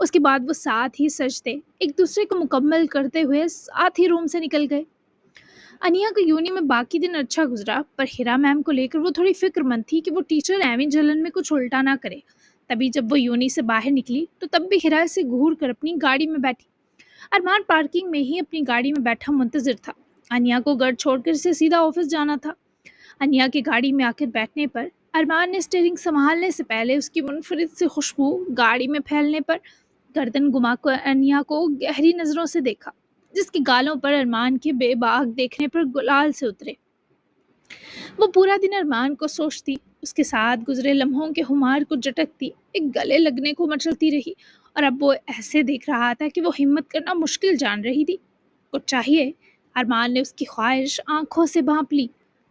اس کے بعد وہ ساتھ ہی سجدے ایک دوسرے کو مکمل کرتے ہوئے ساتھ ہی روم سے نکل گئے۔ انیا کا یونی میں باقی دن اچھا گزرا، پر ہیرا میم کو لے کر وہ تھوڑی فکر مند تھی کہ وہ ٹیچر ایویں جلن میں کچھ الٹا نہ کرے۔ تبھی جب وہ یونی سے باہر نکلی تو تب بھی ہیرا سے گھور کر اپنی گاڑی میں بیٹھی۔ ارمان پارکنگ میں ہی اپنی گاڑی میں بیٹھا منتظر تھا۔ انیا کو گھر چھوڑ کر اسے سیدھا آفس جانا تھا۔ انیا کی گاڑی میں آ کر بیٹھنے پر ارمان نے اسٹیئرنگ سنبھالنے سے پہلے اس کی منفرد سی خوشبو گاڑی میں پھیلنے پر گردن گھما کر انیا کو گہری نظروں سے دیکھا، جس کے گالوں پر ارمان کے بے باک دیکھنے پر گلال سے اترے۔ وہ پورا دن ارمان کو سوچتی، اس کے ساتھ گزرے لمحوں کے خمار کو جھٹکتی، ایک گلے لگنے کو مچلتی رہی، اور اب وہ ایسے دیکھ رہا تھا کہ وہ ہمت کرنا مشکل جان رہی تھی۔ کچھ چاہیے؟ ارمان نے اس کی خواہش آنکھوں سے بھانپ لی۔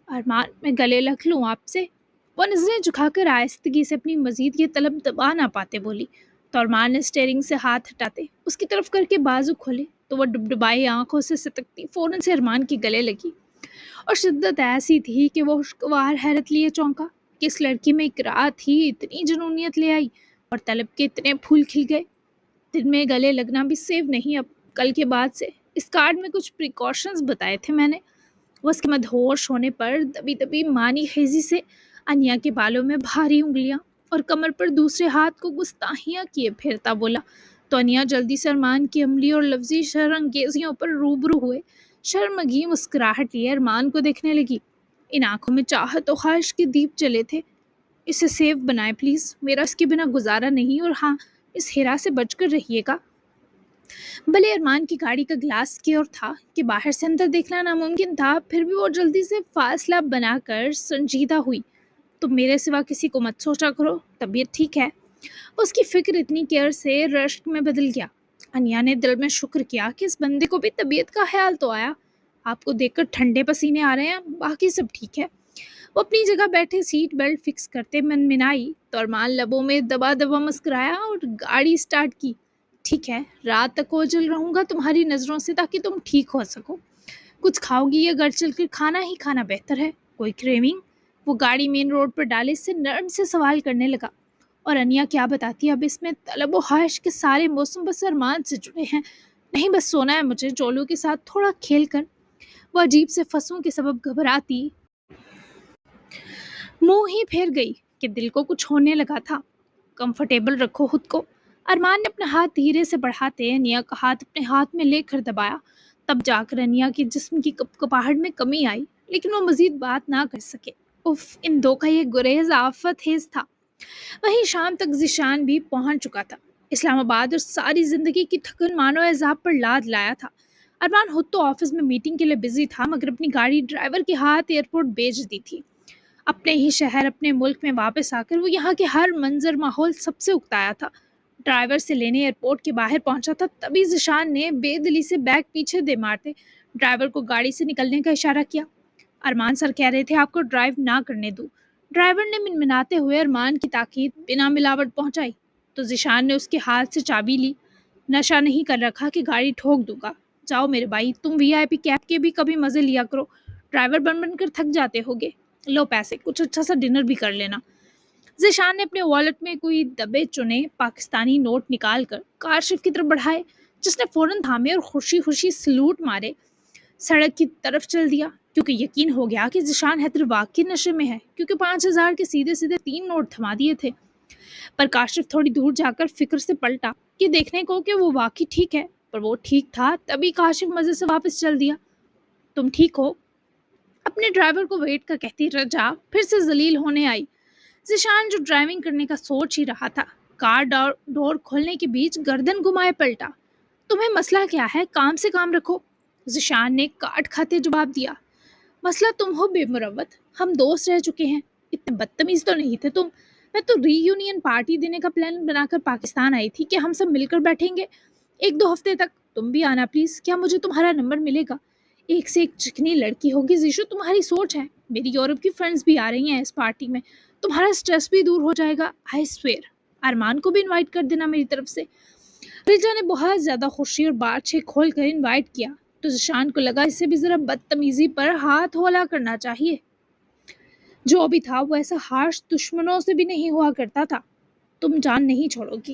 ارمان، میں گلے لگ لوں آپ سے؟ وہ نظریں جھکا کر آہستگی سے اپنی مزید یہ طلب دبا نہ پاتے بولی، تو ارمان نے اسٹیئرنگ سے ہاتھ ہٹاتے اس کی طرف کر کے بازو کھولے تو وہ ڈبڈبائی آنکھوں سے سٹکتی فوراً سے ارمان کے گلے لگی، اور شدت ایسی تھی کہ وہ خوشگوار حیرت لیے چونکا کہ اس لڑکی میں ایک رات ہی اتنی جنونیت لے آئی اور طلب کے اتنے پھول کھل گئے۔ دن میں گلے لگنا بھی سیو نہیں اب کل کے بعد سے۔ اس کارڈ میں کچھ پریکاشنز بتائے تھے میں نے۔ وہ اس کے مدہوش ہونے پر دبی دبی مانی خیزی سے انیا کے بالوں میں بھاری انگلیاں اور کمر پر دوسرے ہاتھ کو گستاخیاں کیے پھیرتا بولا، تو انیا جلدی سے ارمان کی عملی اور لفظی شرانگیزیوں پر روبرو ہوئے شرمگی مسکراہٹ لیے ارمان کو دیکھنے لگی۔ ان آنکھوں میں چاہت و خواہش کے دیپ جلے تھے۔ اسے سیف بنائے پلیز، میرا اس کے بنا گزارا نہیں، اور ہاں، اس ہیرا سے بچ کر رہیے گا۔ بھلے ارمان کی گاڑی کا گلاس کی اور تھا کہ باہر سے اندر دیکھنا ناممکن تھا، پھر بھی وہ جلدی سے فاصلہ بنا کر سنجیدہ ہوئی۔ تم میرے سوا کسی کو مت سوچا کرو، طبیعت ٹھیک ہے؟ اس کی فکر اتنی کیئر سے رشک میں بدل گیا۔ انیا نے دل میں شکر کیا کہ اس بندے کو بھی طبیعت کا خیال تو آیا۔ آپ کو دیکھ کر ٹھنڈے پسینے آ رہے ہیں، باقی سب ٹھیک ہے؟ وہ اپنی جگہ بیٹھے سیٹ بیلٹ فکس کرتے منمنائی تو ارمان لبوں میں دبا دبا مسکرایا اور گاڑی سٹارٹ کی۔ ٹھیک ہے، رات تک اوجھل رہوں گا تمہاری نظروں سے تاکہ تم ٹھیک ہو سکو۔ کچھ کھاؤ گی یا گھر چل کر کھانا ہی کھانا بہتر ہے؟ کوئی کریونگ؟ وہ گاڑی مین روڈ پر ڈالے سے نرم سے سوال کرنے لگا، اور انیا کیا بتاتی، اب اس میں طلب و خواہش کے سارے موسم بس ارمان سے جڑے ہیں۔ نہیں، بس سونا ہے مجھے چولوں کے ساتھ تھوڑا کھیل کر۔ وہ عجیب سے پھنسوں کے سبب گھبراتی منہ ہی پھیر گئی کہ دل کو کچھ ہونے لگا تھا۔ کمفرٹیبل رکھو خود کو۔ ارمان نے اپنا ہاتھ دھیرے سے بڑھاتے انیا کا ہاتھ اپنے ہاتھ میں لے کر دبایا، تب جا کر انیا کے جسم کی کپکپاہٹ میں کمی آئی، لیکن وہ مزید بات نہ کر سکے۔ اف، ان دو کا یہ گریز آفت خیز تھا۔ وہیں شام تک ذیشان بھی پہنچ چکا تھا۔ اسلام آباد اور ساری زندگی کی تھکن مانو عذاب پر لاد لایا تھا۔ ارمان خود تو آفس میں میٹنگ کے لیے بزی تھا، مگر اپنی گاڑی ڈرائیور کے ہاتھ ایئرپورٹ بھیج دی تھی۔ اپنے ہی شہر، اپنے ملک میں واپس آ کر وہ یہاں کے ہر منظر ماحول سب سے اکتایا تھا۔ ڈرائیور سے لینے ایئرپورٹ کے باہر پہنچا تھا، تبھی ذیشان نے بے دلی سے بیگ پیچھے دے مارتے ڈرائیور کو گاڑی سے نکلنے کا اشارہ کیا۔ ارمان سر کہہ رہے تھے آپ کو ڈرائیو نہ کرنے دوں۔ ڈرائیور نے منمناتے ہوئے ارمان کی تاکید بنا ملاوٹ پہنچائی، تو ذیشان نے اس کے ہاتھ سے چابی لی۔ نشہ نہیں کر رکھا کہ گاڑی ٹھوک دوں گا۔ جاؤ میرے بھائی، تم وی آئی پی کیب کے بھی کبھی مزے لیا کرو، ڈرائیور بن بن کر تھک جاتے ہوگے۔ لو پیسے، کچھ اچھا سا ڈنر بھی کر لینا۔ ذیشان نے اپنے والیٹ میں کوئی دبے چنے پاکستانی نوٹ نکال کر کاشف کی طرف بڑھائے، جس نے فوراً تھامے اور خوشی خوشی سلوٹ مارے سڑک کی طرف چل دیا، کیونکہ یقین ہو گیا کہ ذیشان حیدر واقعی نشے میں ہے، کیونکہ 5,000 کے سیدھے سیدھے 3 نوٹ تھما دیے تھے۔ پر کاشف تھوڑی دور جا کر فکر سے پلٹا کہ دیکھنے کو کہ وہ واقعی ٹھیک ہے، پر وہ ٹھیک تھا تبھی کاشف مزے سے واپس چل دیا۔ تم ٹھیک ہو؟ اپنے ڈرائیور کو ویٹ کا کہتی رجا پھر سے ذلیل ہونے آئی۔ ذیشان جو ڈرائیونگ کرنے کا سوچ ہی رہا تھا، کار ڈور کھولنے کے بیچ گردن گھمائے پلٹا۔ تمہیں مسئلہ کیا ہے؟ کام سے کام رکھو، ذیشان نے کاٹ کھاتے جواب دیا۔ مسئلہ تم ہو بے مروت، ہم دوست رہ چکے ہیں، اتنے بدتمیز تو نہیں تھے تم۔ میں تو ری یونین پارٹی دینے کا پلان بنا کر پاکستان آئی تھی کہ ہم سب مل کر بیٹھیں گے 1-2 ہفتے تک۔ تم بھی آنا پلیز، کیا مجھے تمہارا نمبر ملے گا؟ ایک سے ایک چکنی لڑکی ہوگی زیشو، تمہاری سوچ ہے۔ میری یورپ کی فرینڈز بھی آ رہی ہیں اس پارٹی میں، تمہارا سٹریس بھی دور ہو جائے گا۔ آئی سویئر، ارمان کو بھی انوائٹ کر دینا میری طرف سے۔ رجا نے بہت زیادہ خوشی اور بات کھول کر انوائٹ کیا، تو ذیشان کو لگا اسے بھی ذرا بدتمیزی پر ہاتھ ہولا کرنا چاہیے۔ جو بھی تھا وہ ایسا ہارش دشمنوں سے بھی نہیں ہوا کرتا تھا۔ تم جان نہیں چھوڑو گی؟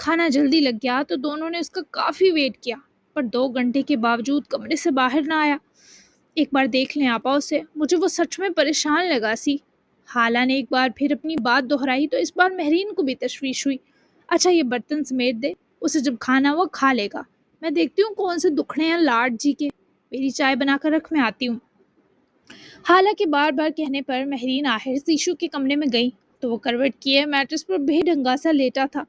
کھانا جلدی لگ گیا تو دونوں نے اس کا کافی ویٹ کیا، پر 2 گھنٹے کے باوجود کمرے سے باہر نہ آیا۔ ایک بار دیکھ لیں آپا اسے، مجھے وہ سچ میں پریشان لگا سی۔ خالہ نے ایک بار پھر اپنی بات دہرائی تو اس بار مہرین کو بھی تشویش ہوئی۔ اچھا یہ برتن سمیٹ دے، اسے جب کھانا وہ کھا لے گا، میں دیکھتی ہوں کون سے دکھڑے ہیں لاڈ جی کے، میری چائے بنا کر رکھ، میں آتی ہوں۔ حالانکہ بار بار کہنے پر مہرین آخر زیشو کے کمرے میں گئی تو وہ کروٹ کیے میٹرس پر بے ڈھنگا سا لیٹا تھا۔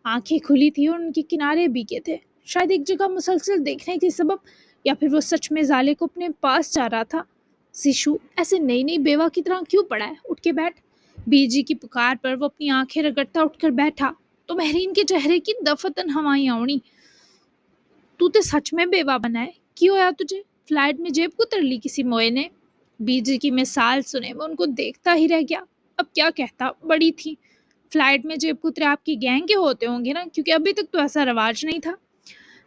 آنکھیں کھلی تھی اور ان کے کنارے بھیگے تھے، شاید ایک جگہ مسلسل دیکھنے کے سبب، یا پھر وہ سچ میں زالے کو اپنے پاس چاہ رہا تھا۔ زیشو ایسے نئی نئی بیوہ کی طرح کیوں پڑا ہے؟ اٹھ کے بیٹھ۔ بی جی کی پکار پر وہ اپنی آنکھیں رگڑتا اٹھ کر بیٹھا تو مہرین کے چہرے کی دفتن ہوائیاں اڑی۔ تو تے سچ میں بیوہ بنا ہے؟ کی ہویا تجھے؟ فلائٹ میں جیب کو تر لی کسی موئے نے؟ بی جی کی مثال سنے وہ ان کو دیکھتا ہی رہ گیا۔ اب کیا کہتا، بڑی تھی۔ فلائٹ میں جیب کترے آپ کی گینگ کے ہوتے ہوں گے نا، کیونکہ ابھی تک تو ایسا رواج نہیں تھا۔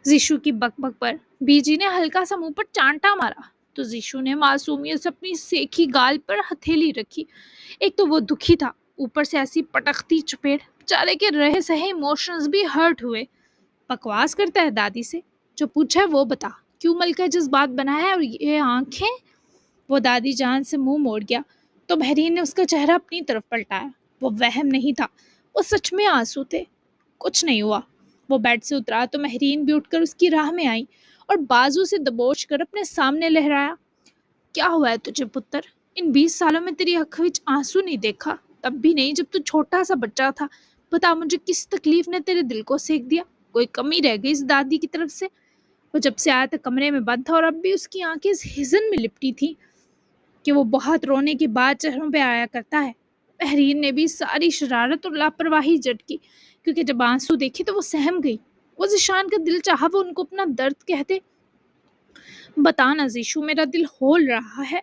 زیشو کی بک بک پر بی جی نے ہلکا سا منہ پر چانٹا مارا تو زیشو نے معصومیت سے اپنی سیکھی گال پر ہتھیلی رکھی۔ ایک تو وہ دکھی تھا، اوپر سے ایسی پٹختی چپیڑ، بیچارے کے رہے سہے ایموشنز بھی ہرٹ ہوئے۔ بکواس کرتا ہے دادی سے؟ جو پوچھا ہے وہ بتا، کیوں ملکہ جذبات بنا ہے؟ اور یہ آنکھیں؟ وہ دادی جان سے منہ موڑ گیا تو مہرین نے اس کا چہرہ اپنی طرف پلٹایا۔ وہ وہم نہیں تھا، وہ سچ میں آنسو تھے۔ کچھ نہیں ہوا۔ وہ بیڈ سے اترا تو مہرین بھی اٹھ کر اس کی راہ میں آئی اور بازو سے دبوچ کر اپنے سامنے لہرایا۔ کیا ہوا ہے تجھے پتر؟ ان 20 سالوں میں تیری اکھ وچ آنسو نہیں دیکھا، تب بھی نہیں جب تو چھوٹا سا بچہ تھا۔ بتا مجھے کس تکلیف نے تیرے دل کو سیک دیا؟ کوئی کمی رہ گئی اس دادی کی طرف سے؟ وہ جب سے آیا تھا کمرے میں بند تھا اور اب بھی اس کی آنکھیں اس حزن میں لپٹی تھی کہ وہ بہت رونے کے بعد چہروں پہ آیا کرتا ہے۔ مہرین نے بھی ساری شرارت اور لاپرواہی جھٹکی، کیونکہ جب آنسو دیکھے تو وہ سہم گئی۔ وہ ذیشان کا دل چاہا وہ ان کو اپنا درد کہتے۔ بتا نا زیشو، میرا دل ہول رہا ہے۔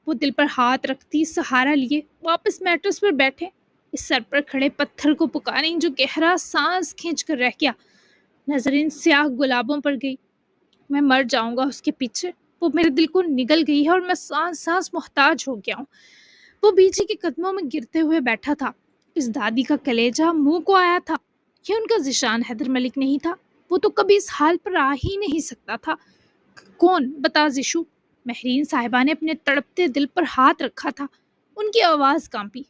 وہ دل پر ہاتھ رکھتی سہارا لیے واپس میٹرس پر بیٹھے، اس سر پر کھڑے پتھر کو پکاریں جو گہرا سانس کھینچ کر رہ گیا۔ نظر ان سیاہ گلابوں پر گئی۔ میں مر جاؤں گا اس کے پیچھے، وہ میرے دل کو نگل گئی ہے اور میں سانس سانس محتاج ہو گیا ہوں۔ وہ بیچی کے قدموں میں گرتے ہوئے بیٹھا تھا۔ اس دادی کا کلیجہ منہ کو آیا تھا۔ یہ ان کا ذیشان حیدر ملک نہیں تھا، وہ تو کبھی اس حال پر آ ہی نہیں سکتا تھا۔ کون؟ بتا زیشو۔ مہرین صاحبہ نے اپنے تڑپتے دل پر ہاتھ رکھا تھا، ان کی آواز کانپی۔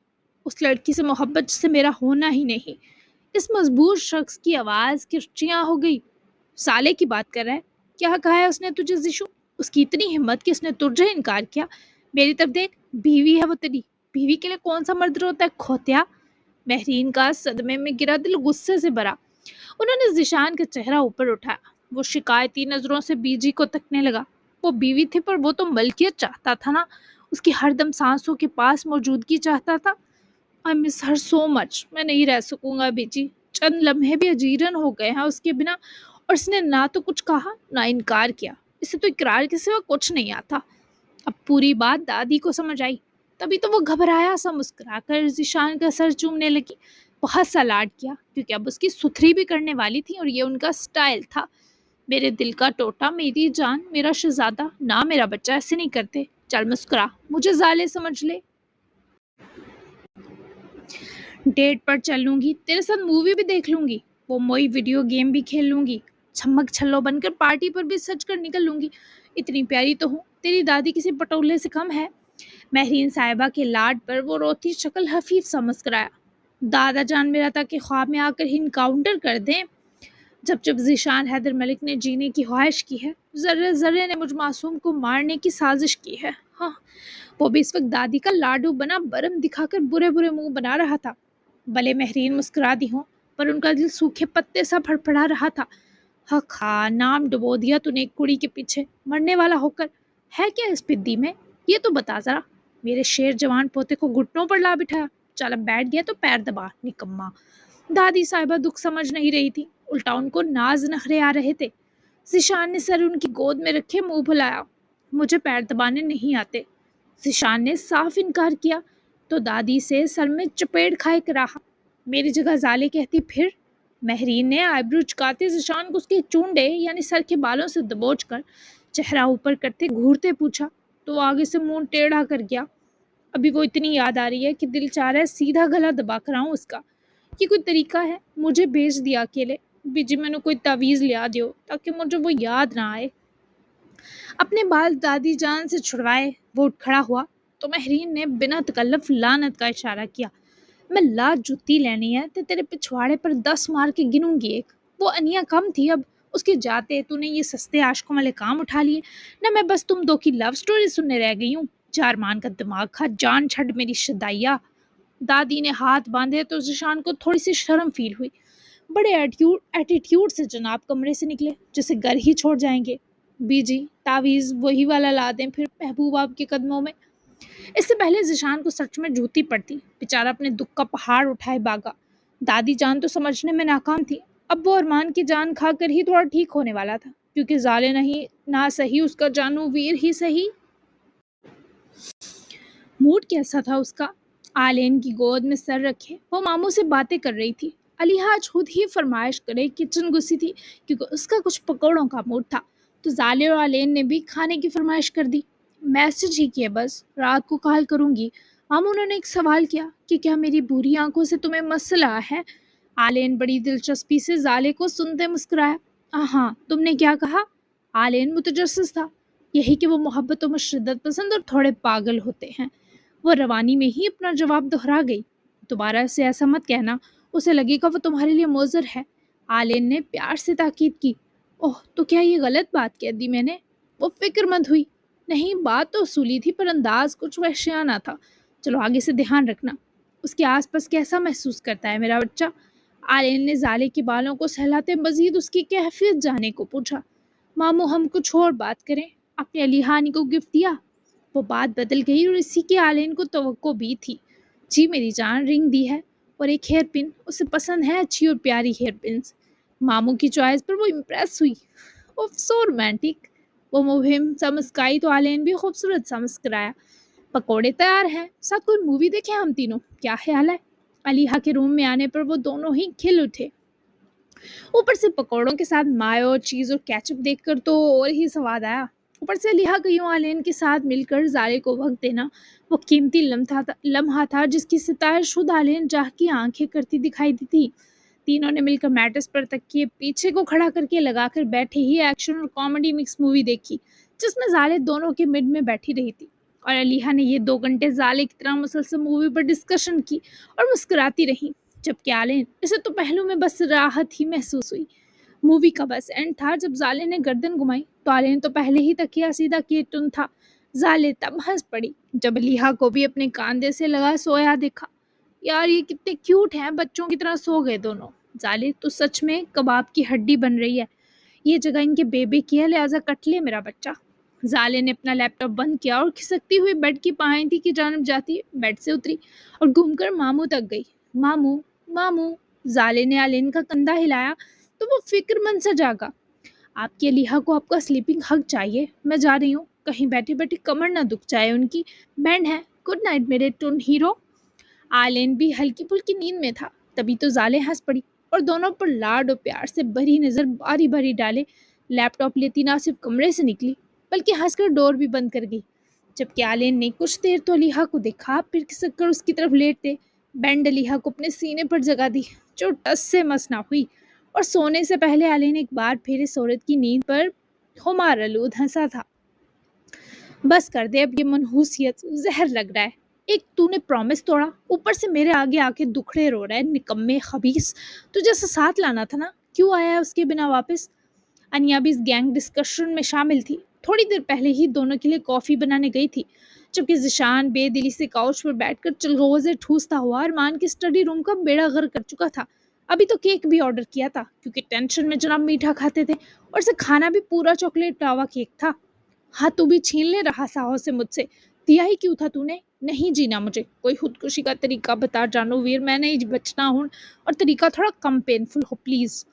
اس لڑکی سے محبت جس سے میرا ہونا ہی نہیں۔ اس مجبور شخص کی آواز کرچیاں ہو گئی۔ سالے کی بات کر رہا ہے؟ کیا کہا ہے اس نے تجھے زیشو؟ اس کی اتنی ہمت کہ اس نے تجھے انکار کیا؟ میری طرف دیکھ، بیوی ہے وہ تیری، بیوی کے لیے کون سا مرد روتا ہے کھوتیا؟ مہرین کا صدمے میں گرا دل غصے سے بھرا۔ انہوں نے ذیشان کا چہرہ اوپر اٹھایا۔ وہ شکایتی نظروں سے بی جی کو تکنے لگا۔ وہ بیوی تھی پر وہ تو ملکیت چاہتا تھا نا، اس کی ہر دم سانسوں کے پاس موجودگی چاہتا تھا۔ I miss her so much۔ میں نہیں رہ سکوں گا بی جی، چند لمحے بھی اجیرن ہو گئے ہیں اس کے بنا۔ اور اس نے نہ تو کچھ کہا نہ انکار کیا، اسے تو اقرار کے سوا کچھ نہیں آتا۔ اب پوری بات دادی کو سمجھ آئی، تبھی تو وہ گھبرایا سا مسکرا کر ذیشان کا سر چومنے لگی۔ بہت سا لاڈ کیا، کیونکہ اب اس کی ستھری بھی کرنے والی تھی اور یہ ان کا سٹائل تھا۔ میرے دل کا ٹوٹا، میری جان، میرا شہزادہ، نہ میرا بچہ، ایسے نہیں کرتے۔ چل مسکرا، مجھے زالے سمجھ لے۔ ڈیٹ پر چل لوں گی، تیرے ساتھ مووی بھی دیکھ لوں گی، وہ موئی ویڈیو گیم بھی کھیل لوں گی، چھمک چھلو بن کر پارٹی پر بھی سج کر نکل لوں گی۔ اتنی پیاری تو ہوں، تیری دادی کسی پٹولے سے کم ہے۔ مہرین صاحبہ کے لاڈ پر وہ روتی شکل حفیف سا مسکرایا۔ دادا جان میرا تھا کہ خواب میں آ کر ہی انکاؤنٹر کر دیں۔ جب جب ذیشان حیدر ملک نے جینے کی خواہش کی ہے، ذرے ذرے نے مجھ معصوم کو مارنے کی سازش کی ہے۔ ہاں، وہ بھی اس وقت دادی کا لاڈو بنا برم دکھا کر برے برے منہ بنا رہا تھا۔ بھلے مہرین مسکرا دی ہوں، پر ان کا دل سوکھے پتے سا پھڑپڑا رہا تھا۔ حق ہاں، نام ڈبو دیا تو نے ایک کڑی کے پیچھے، مرنے والا ہو کر۔ ہے کیا اس پدی میں؟ یہ تو بتا ذرا۔ میرے شیر جوان پوتے کو گھٹنوں پر لا بٹھایا، چل اب بیٹھ گیا تو پیر دبا، نکما۔ دادی صاحبہ دکھ سمجھ نہیں رہی تھی، الٹا ان کو ناز نخرے آ رہے تھے۔ ذیشان نے سر ان کی گود میں رکھے منہ بھلایا۔ مجھے پیر دبانے نہیں آتے۔ ذیشان نے صاف انکار کیا تو دادی سے سر میں چپیڑ کھائے کر رہا، میری جگہ زالے کہتی پھر؟ مہرین نے آئیبرو چکاتے ذیشان کو اس کے چونڈے یعنی سر کے بالوں سے دبوچ کر چہرہ اوپر کرتے گھورتے پوچھا تو وہ آگے سے منہ ٹیڑھا کر گیا۔ ابھی وہ اتنی یاد آ رہی ہے کہ دل چاہ رہا ہے سیدھا گلا دبا کر آؤں اس کا۔ یہ کوئی طریقہ ہے؟ مجھے بھیج دیا اکیلے، بھی جی میں نے کوئی تعویذ لیا دیو تاکہ مجھے وہ یاد نہ آئے۔ اپنے بال دادی جان سے چھڑوائے وہ اٹھ کھڑا ہوا تو مہرین نے بنا تکلف لعنت کا اشارہ کیا۔ میں لا جتی لینی ہے تے تیرے پچھواڑے پر 10 مار کے گنوں گی ایک۔ وہ انیا کم تھی اب اس کے جاتے تو نے یہ سستے عاشقوں والے کام اٹھا لیے نہ، میں بس تم دو کی لو سٹوری سننے رہ گئی ہوں۔ جارمان کا دماغ کھا جان چھڑ میری شدائیا۔ دادی نے ہاتھ باندھے تو ذیشان کو تھوڑی سی شرم فیل ہوئی۔ بڑے ایٹیٹیوڈ سے جناب کمرے سے نکلے جیسے گھر ہی چھوڑ جائیں گے۔ بی جی تعویذ وہی والا لا دیں پھر محبوب آپ کے قدموں میں۔ اس سے پہلے ذیشان کو سچ میں جوتی پڑتی، بیچارہ اپنے دکھ کا پہاڑ اٹھائے بھاگا۔ دادی جان تو سمجھنے میں ناکام تھی، اب وہ ارمان کی جان کھا کر ہی تھوڑا ٹھیک ہونے والا تھا، کیونکہ زالے نہیں نہ صحیح اس کا جانو ویر ہی صحیح۔ موڈ کیسا تھا اس کا؟ آلین کی گود میں سر رکھے وہ ماموں سے باتیں کر رہی تھی۔ علیحہ آج خود ہی فرمائش کرے کچن گھسی تھی کیونکہ اس کا کچھ پکوڑوں کا موڈ تھا، تو زالے اور آلین نے بھی کھانے کی فرمائش کر دی۔ میسج ہی کیے بس رات کو کال کروں گی۔ ماموں نے ایک سوال کیا کہ کیا میری بری آنکھوں سے تمہیں مسئلہ ہے؟ آلین بڑی دلچسپی سے زالے کو سنتے مسکرایا۔ ہاں تم نے کیا کہا؟ آلین متجسس تھا، یہی کہ وہ محبتوں میں شدت پسند اور تھوڑے پاگل ہوتے ہیں۔ وہ روانی میں ہی اپنا جواب دہرا گئی۔ دوبارہ سے ایسا مت کہنا، اسے لگے گا وہ تمہارے لیے موزر ہے۔ آلین نے پیار سے تاکید کی۔ اوہ تو کیا یہ غلط بات کہہ دی میں نے؟ وہ فکر مند ہوئی۔ نہیں بات تو اصولی تھی پر انداز کچھ وحشیانہ تھا۔ چلو آگے سے دھیان رکھنا۔ اس کے آس پاس کیسا محسوس کرتا ہے میرا بچہ؟ آلین نے زالے کے بالوں کو سہلاتے مزید اس کی کیفیت جاننے کو پوچھا۔ ماموں ہم کچھ اور بات کریں، اپنے علیحانی کو گفٹ دیا؟ وہ بات بدل گئی اور اسی کی آلین کو توقع بھی تھی۔ جی میری جان رنگ دی ہے اور ایک ہیئر پن، اسے پسند ہے اچھی اور پیاری ہیئر پنس۔ ماموں کی چوائس پر وہ امپریس ہوئی۔ اوف سو رومانٹک۔ وہ مبہم سا مسکائی تو آلین بھی خوبصورت سا مسکرایا۔ پکوڑے تیار ہیں، ساتھ کوئی مووی دیکھیں ہم تینوں، کیا خیال ہے؟ علیحہ کے روم میں آنے پر وہ دونوں ہی کھل اٹھے۔ اوپر سے پکوڑوں کے ساتھ مایو چیز اور کیچپ دیکھ کر تو اور ہی سواد آیا۔ اوپر سے علیحہ کا یوں آلین کے ساتھ مل کر زالے کو وقت دینا وہ قیمتی لمحہ تھا جس کی ستائش خود آلین جاہ کی آنکھیں کرتی دکھائی دی تھی۔ تینوں نے مل کر میٹرس پر تکیے پیچھے کو کھڑا کر کے لگا کر بیٹھے ہی ایکشن اور کامیڈی مکس مووی دیکھی جس میں زالے دونوں کے مڈ میں بیٹھی رہی تھی، اور علیحہ نے یہ 2 گھنٹے زالے کی طرح مسلسل مووی پر ڈسکشن کی اور مسکراتی رہی، جبکہ آلین اسے تو پہلو میں بس راحت ہی محسوس ہوئی۔ مووی کا بس اینڈ تھا جب زالے نے گردن گھمائی تو آلین تو پہلے ہی تکیہ سیدھا کیے ٹن تھا۔ زالے تب ہنس پڑی جب علیحہ کو بھی اپنے کاندھے سے لگا سویا دیکھا۔ یار یہ کتنے کیوٹ ہیں، بچوں کی طرح سو گئے دونوں۔ زالے تو سچ میں کباب کی ہڈی بن رہی ہے، یہ جگہ ان کے بیبے کی ہے لہٰذا کٹ لے میرا بچہ۔ زالے نے اپنا لیپ ٹاپ بند کیا اور کھسکتی ہوئی بیڈ کی پائنتی کی جانب جاتی بیڈ سے اتری اور گھوم کر ماموں تک گئی۔ ماموں ماموں، زالے نے آلین کا کندھا ہلایا تو وہ فکر مند سے جاگا۔ آپ کی علیحہ کو آپ کا سلیپنگ ہگ چاہیے، میں جا رہی ہوں، کہیں بیٹھے بیٹھے کمر نہ دکھ جائے ان کی، بینڈ ہے، گڈ نائٹ میرے ٹون ہیرو۔ آلین بھی ہلکی پھلکی نیند میں تھا، تبھی تو زالے ہنس پڑی اور دونوں پر لاڈ اور پیار سے بھری نظر باری باری ڈالے لیپ ٹاپ لیتی نہ صرف کمرے سے نکلی بلکہ ہنس کر ڈور بھی بند کر گئی، جبکہ آلین نے کچھ دیر تو علیحہ کو دیکھا پھر کھسک کر اس کی طرف لیٹتے بینڈ علیحہ کو اپنے سینے پر جگہ دی جو ٹس سے مس نہ ہوئی، اور سونے سے پہلے آلین ایک بار پھر اس عورت کی نیند پر خمار آلود ہنسا تھا۔ بس کر دے اب یہ منحوسیت، زہر لگ رہا ہے۔ ایک تو نے پرومس توڑا، اوپر سے میرے آگے آ کے دکھڑے رو رہا ہے، نکمے خبیث، تجھے سے ساتھ لانا تھا نا، کیوں آیا ہے اس کے بنا واپس؟ انیا بھی اس گینگ ڈسکشن میں شامل تھی، تھوڑی دیر پہلے ہی دونوں کے لیے کافی بنانے گئی تھی، جبکہ ذیشان بے دلی سے کاؤچ پر بیٹھ کر چلغوزے ٹھوستا ہوا ارمان کے اسٹڈی روم کا بیڑا غرق کر چکا تھا۔ ابھی تو کیک بھی آرڈر کیا تھا کیونکہ ٹینشن میں جناب میٹھا کھاتے تھے، اور اسے کھانا بھی پورا چاکلیٹ لاوا کیک تھا۔ ہاں تو بھی چھین لے رہا ساہو سے مجھ سے، دیا ہی کیوں تھا تو نے؟ نہیں جینا مجھے، کوئی خودکشی کا طریقہ بتا جانو ویر، میں نہیں بچنا ہوں، اور طریقہ تھوڑا کم پینفل ہو پلیز۔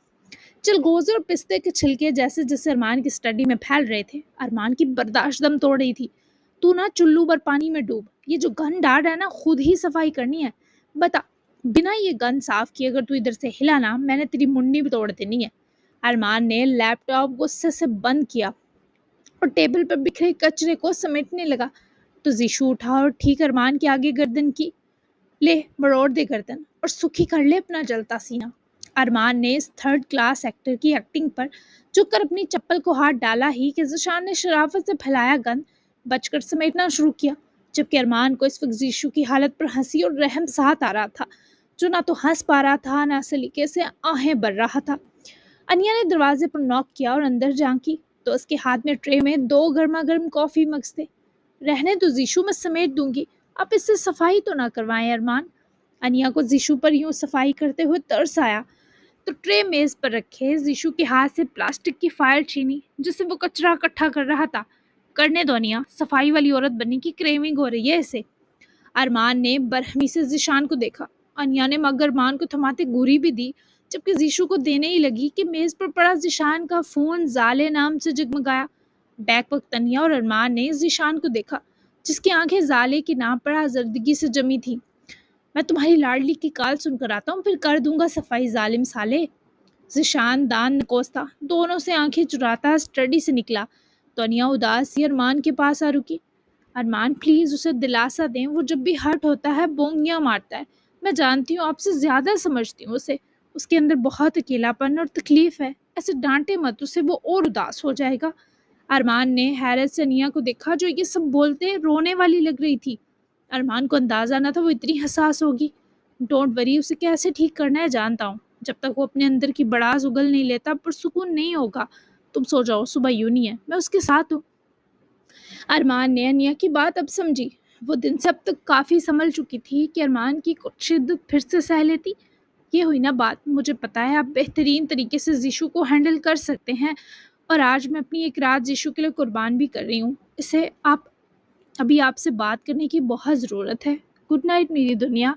چلغوزے اور پستے کے چھلکے جیسے جیسے ارمان کی اسٹڈی میں پھیل رہے تھے، ارمان کی برداشت دم توڑ رہی تھی۔ تو نا چلو بر پانی میں ڈوب، یہ جو گن ڈاڑ ہے نا خود ہی صفائی کرنی ہے، بتا بنا یہ گن صاف کیے اگر تو ادھر سے ہلا نا میں نے تیری منڈی بھی توڑ دینی ہے۔ ارمان نے لیپ ٹاپ غصے سے بند کیا اور ٹیبل پر بکھرے کچرے کو سمیٹنے لگا تو زیشو اٹھا اور ٹھیک ارمان کے آگے گردن کی، لے مروڑ دے گردن اور سکھی کر لے اپنا جلتا سینہ۔ ارمان نے اس تھرڈ کلاس ایکٹر کی ایکٹنگ پر جھک کر اپنی چپل کو ہاتھ ڈالا ہی کہ ذیشان نے شرافت سے پھیلایا گند بچ کر سمیٹنا شروع کیا، جبکہ ارمان کو اس وقت زیشو کی حالت پر ہنسی اور رحم ساتھ آ رہا تھا، جو نہ تو ہنس پا رہا تھا نہ سلیقے سے آہیں بھر رہا تھا۔ انیا نے دروازے پر نوک کیا اور اندر جھانکی تو اس کے ہاتھ میں ٹرے میں 2 گرما گرم کافی مگز تھے۔ رہنے تو زیشو میں سمیٹ دوں گی، آپ اس سے صفائی تو نہ کروائیں ارمان۔ انیا کو زیشو پر یوں صفائی کرتے ہوئے ترس آیا تو ٹرے میز پر رکھے زیشو کے ہاتھ سے پلاسٹک کی فائل چھینی جس سے وہ کچرا اکٹھا کر رہا تھا۔ کرنے دو انیا، صفائی والی عورت بننے کی کریونگ ہو رہی ہے اسے۔ ارمان نے برہمی سے ذیشان کو دیکھا۔ انیا نے مگ ارمان کو تھماتے گوری بھی دی، جبکہ زیشو کو دینے ہی لگی کہ میز پر پڑا ذیشان کا فون زالے نام سے جگمگایا۔ بیک وقت انیا اور ارمان نے ذیشان کو دیکھا جس کی آنکھیں زالے کے نام پر آزردگی سے جمی تھیں۔ میں تمہاری لاڈلی کی کال سن کر آتا ہوں، پھر کر دوں گا صفائی ظالم سالے۔ ذیشان دان نکوستا دونوں سے آنکھیں چراتا اسٹڈی سے نکلا تو انیا اداس سی ارمان کے پاس آ رکی۔ ارمان پلیز اسے دلاسا دیں، وہ جب بھی ہرٹ ہوتا ہے بونگیاں مارتا ہے، میں جانتی ہوں آپ سے زیادہ سمجھتی ہوں اسے، اس کے اندر بہت اکیلا پن اور تکلیف ہے، ایسے ڈانٹے مت اسے، وہ اور اداس ہو جائے گا۔ ارمان نے حیرت سے انیا کو دیکھا جو یہ سب بولتے رونے والی لگ رہی تھی۔ ارمان کو اندازہ نہ تھا وہ اتنی حساس ہوگی۔ ڈونٹ وری، اسے کیسے ٹھیک کرنا ہے جانتا ہوں، جب تک وہ اپنے اندر کی بڑاس اگل نہیں لیتا پرسکون نہیں ہوگا۔ تم سو جاؤ، صبح یونی ہے، میں اس کے ساتھ ہوں۔ ارمان نے انیا کی بات اب سمجھی۔ وہ دن سے اب تک کافی سنبھل چکی تھی کہ ارمان کی کچھ شدت پھر سے سہ لیتی۔ یہ ہوئی نا بات، مجھے پتا ہے آپ بہترین طریقے سے زیشو کو ہینڈل کر سکتے ہیں اور آج میں اپنی ایک رات زیشو کے لیے قربان بھی کر رہی ہوں، اسے ابھی آپ سے بات کرنے کی بہت ضرورت ہے۔ گڈ نائٹ میری دنیا۔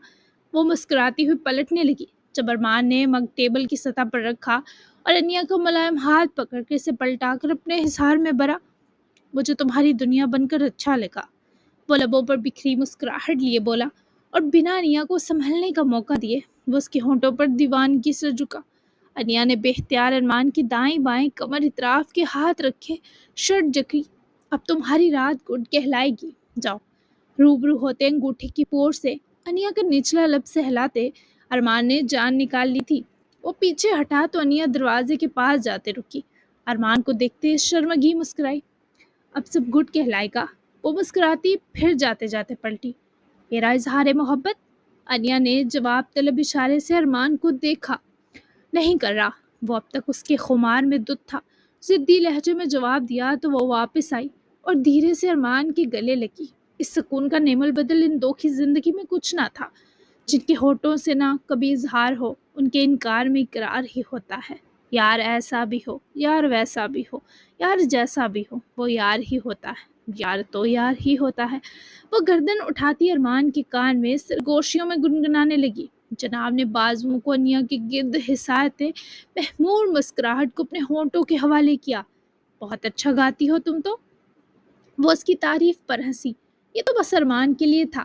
وہ مسکراتی ہوئی پلٹنے لگی جب ارمان نے مگ ٹیبل کی سطح پر رکھا اور انیا کا ملائم ہاتھ پکڑ کے اسے پلٹا کر اپنے حصار میں بھرا۔ مجھے تمہاری دنیا بن کر اچھا لگا، وہ لبوں پر بکھری مسکراہٹ لیے بولا اور بنا انیا کو سنبھلنے کا موقع دیے وہ اس کے ہونٹوں پر دیوانگی سے جھکا۔ انیا نے بے اختیار ارمان کی دائیں بائیں کمر اطراف کے ہاتھ رکھے شرٹ جکڑی۔ اب تمہاری رات گڈ کہلائے گی، جاؤ۔ روبرو ہوتے انگوٹھی کی پور سے انیا کا نچلا لب سے ہلاتے ارمان نے جان نکال لی تھی۔ وہ پیچھے ہٹا تو انیا دروازے کے پاس جاتے رکی۔ ارمان کو دیکھتے شرمگی مسکرائی۔ اب سب گڈ کہلائے گا، وہ مسکراتی پھر جاتے جاتے پلٹی۔ میرا اظہار محبت؟ انیا نے جواب طلب اشارے سے ارمان کو دیکھا۔ نہیں کر رہا، وہ اب تک اس کے خمار میں دھت تھا۔ ضدی لہجے میں جواب دیا تو وہ واپس آئی اور دھیرے سے ارمان کے گلے لگی۔ اس سکون کا نعم البدل ان دو کی زندگی میں کچھ نہ تھا، جن کے ہونٹوں سے نہ کبھی اظہار ہو، ان کے انکار میں اقرار ہی ہوتا ہے۔ یار ایسا بھی ہو، یار ویسا بھی ہو، یار جیسا بھی ہو، وہ یار ہی ہوتا ہے، یار تو یار ہی ہوتا ہے۔ وہ گردن اٹھاتی ارمان کے کان میں سرگوشیوں میں گنگنانے لگی۔ جناب نے بازوؤں کو انیا کے گرد حساتے محمور مسکراہٹ کو اپنے ہونٹوں کے حوالے کیا۔ بہت اچھا گاتی ہو تم تو۔ وہ اس کی تعریف پر ہنسی۔ یہ تو بس ارمان کے لیے تھا۔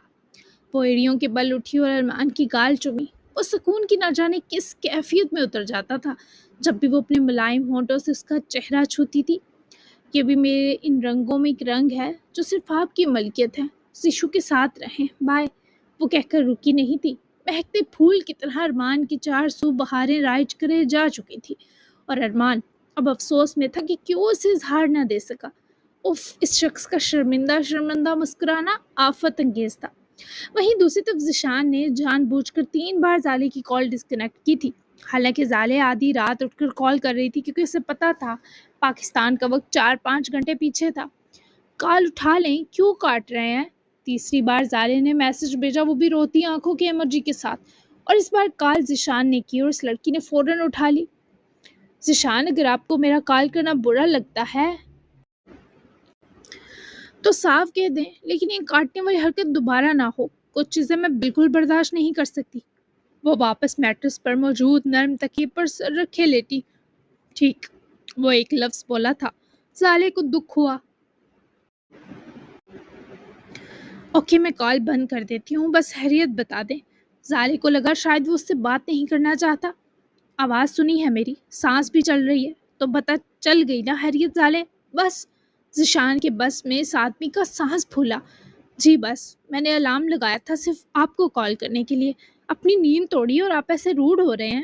وہ ایڑیوں کے بل اٹھی اور ارمان کی گال چومی۔ وہ سکون کی نہ جانے کس کیفیت میں اتر جاتا تھا جب بھی وہ اپنے ملائم ہونٹوں سے اس کا چہرہ چھوتی تھی۔ یہ بھی میرے ان رنگوں میں ایک رنگ ہے جو صرف آپ کی ملکیت ہے، زیشو کے ساتھ رہیں، بائے۔ وہ کہہ کر رکی نہیں تھی، مہکتے پھول کی طرح ارمان کی 4 سو بہاریں رائج کرے جا چکی تھی اور ارمان اب افسوس میں تھا کہ کیوں اسے اظہار نہ دے سکا۔ اف، اس شخص کا شرمندہ مسکرانا آفت انگیز تھا۔ وہیں دوسری طرف ذیشان نے جان بوجھ کر 3 بار زالے کی کال ڈسکنیکٹ کی تھی، حالانکہ زالے آدھی رات اٹھ کر کال کر رہی تھی کیونکہ اسے پتا تھا پاکستان کا وقت 4-5 گھنٹے پیچھے تھا۔ کال اٹھا لیں، کیوں کاٹ رہے ہیں؟ تیسری بار زالے نے میسج بھیجا، وہ بھی روتی آنکھوں کے ایموجی کے ساتھ، اور اس بار کال ذیشان نے کی اور اس لڑکی نے فوراً اٹھا لی۔ ذیشان، اگر آپ کو میرا کال کرنا برا لگتا ہے تو صاف کہہ دیں، لیکن یہ کاٹنے والی حرکت دوبارہ نہ ہو، کچھ چیزیں میں بالکل برداشت نہیں کر سکتی۔ وہ واپس میٹرس پر موجود نرم تکیے پر سر رکھے لیٹی۔ ٹھیک، وہ ایک لفظ بولا تھا۔ زالے کو دکھ ہوا۔ اوکے، میں کال بند کر دیتی ہوں، بس خیریت بتا دیں۔ زالے کو لگا شاید وہ اس سے بات نہیں کرنا چاہتا۔ آواز سنی ہے میری، سانس بھی چل رہی ہے، تو پتہ چل گئی نا خیریت زالے؟ بس۔ ذیشان کے بس میں اس آدمی کا سانس پھولا۔ جی بس، میں نے الارم لگایا تھا صرف آپ کو کال کرنے کے لیے، اپنی نیند توڑی اور آپ ایسے روڈ ہو رہے ہیں۔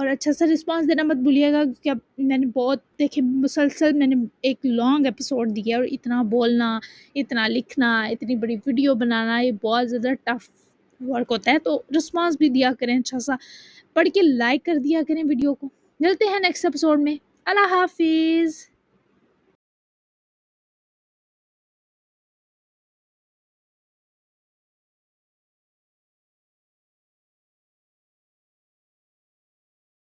اور اچھا سا رسپانس دینا مت بھولیے گا، کیونکہ اب میں نے بہت دیکھے مسلسل میں نے ایک لانگ ایپیسوڈ دیا، اور اتنا بولنا، اتنا لکھنا، اتنی بڑی ویڈیو بنانا، یہ بہت زیادہ ٹف ورک ہوتا ہے، تو رسپانس بھی دیا کریں اچھا سا، پڑھ کے لائک کر دیا کریں ویڈیو کو۔ ملتے ہیں نیکسٹ ایپیسوڈ میں۔ اللہ حافظ۔